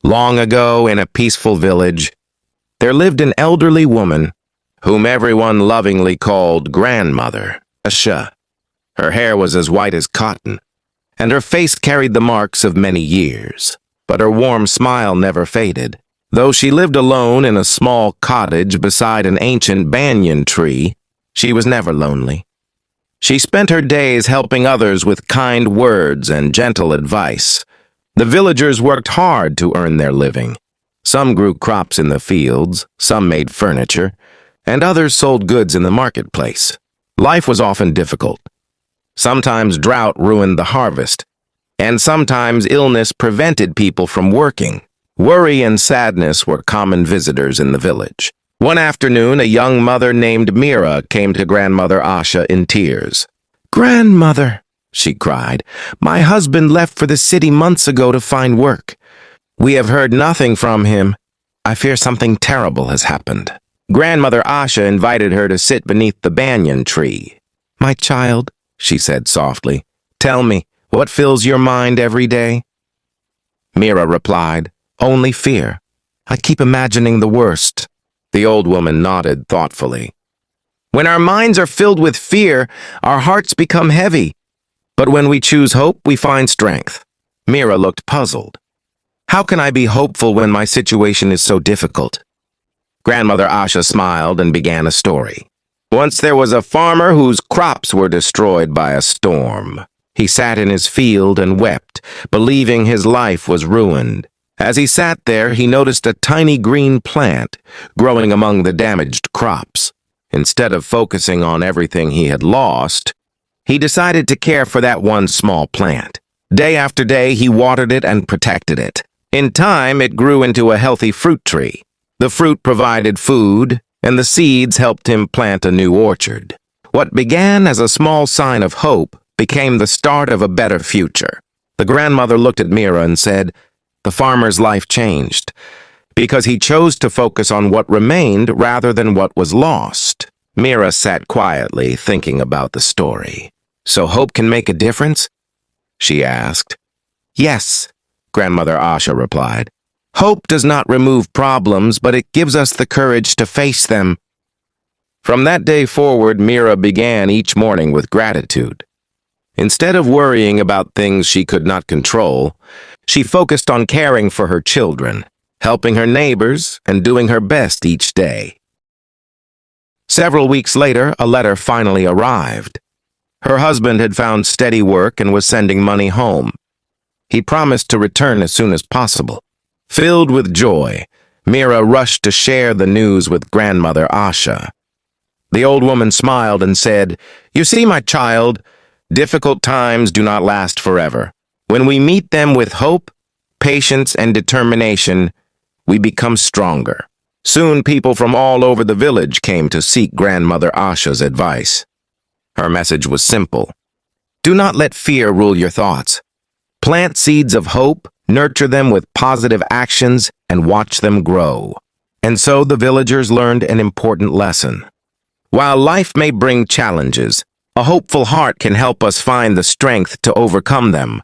Long ago, in a peaceful village, there lived an elderly woman whom everyone lovingly called Grandmother Asha. Her hair was as white as cotton, and her face carried the marks of many years. But her warm smile never faded. Though she lived alone in a small cottage beside an ancient banyan tree, she was never lonely. She spent her days helping others with kind words and gentle advice. The villagers worked hard to earn their living. Some grew crops in the fields, some made furniture, and others sold goods in the marketplace. Life was often difficult. Sometimes drought ruined the harvest, and sometimes illness prevented people from working. Worry and sadness were common visitors in the village. One afternoon, a young mother named Mira came to Grandmother Asha in tears. "Grandmother," she cried, "my husband left for the city months ago to find work. We have heard nothing from him. I fear something terrible has happened." Grandmother Asha invited her to sit beneath the banyan tree. "My child," she said softly, "tell me, what fills your mind every day?" Mira replied, "Only fear. I keep imagining the worst." The old woman nodded thoughtfully. "When our minds are filled with fear, our hearts become heavy. But when we choose hope, we find strength." Mira looked puzzled. "How can I be hopeful when my situation is so difficult?" Grandmother Asha smiled and began a story. Once there was a farmer whose crops were destroyed by a storm. He sat in his field and wept, believing his life was ruined. As he sat there, he noticed a tiny green plant growing among the damaged crops. Instead of focusing on everything he had lost, he decided to care for that one small plant. Day after day, he watered it and protected it. In time, it grew into a healthy fruit tree. The fruit provided food, and the seeds helped him plant a new orchard. What began as a small sign of hope became the start of a better future. The grandmother looked at Mira and said, "The farmer's life changed because he chose to focus on what remained rather than what was lost." Mira sat quietly, thinking about the story. "So hope can make a difference?" she asked. "Yes," Grandmother Asha replied. "Hope does not remove problems, but it gives us the courage to face them." From that day forward, Mira began each morning with gratitude. Instead of worrying about things she could not control, she focused on caring for her children, helping her neighbors, and doing her best each day. Several weeks later, a letter finally arrived. Her husband had found steady work and was sending money home. He promised to return as soon as possible. Filled with joy, Mira rushed to share the news with Grandmother Asha. The old woman smiled and said, "You see, my child, difficult times do not last forever. When we meet them with hope, patience, and determination, we become stronger." Soon people from all over the village came to seek Grandmother Asha's advice. Her message was simple. Do not let fear rule your thoughts. Plant seeds of hope, nurture them with positive actions, and watch them grow. And so the villagers learned an important lesson. While life may bring challenges, a hopeful heart can help us find the strength to overcome them.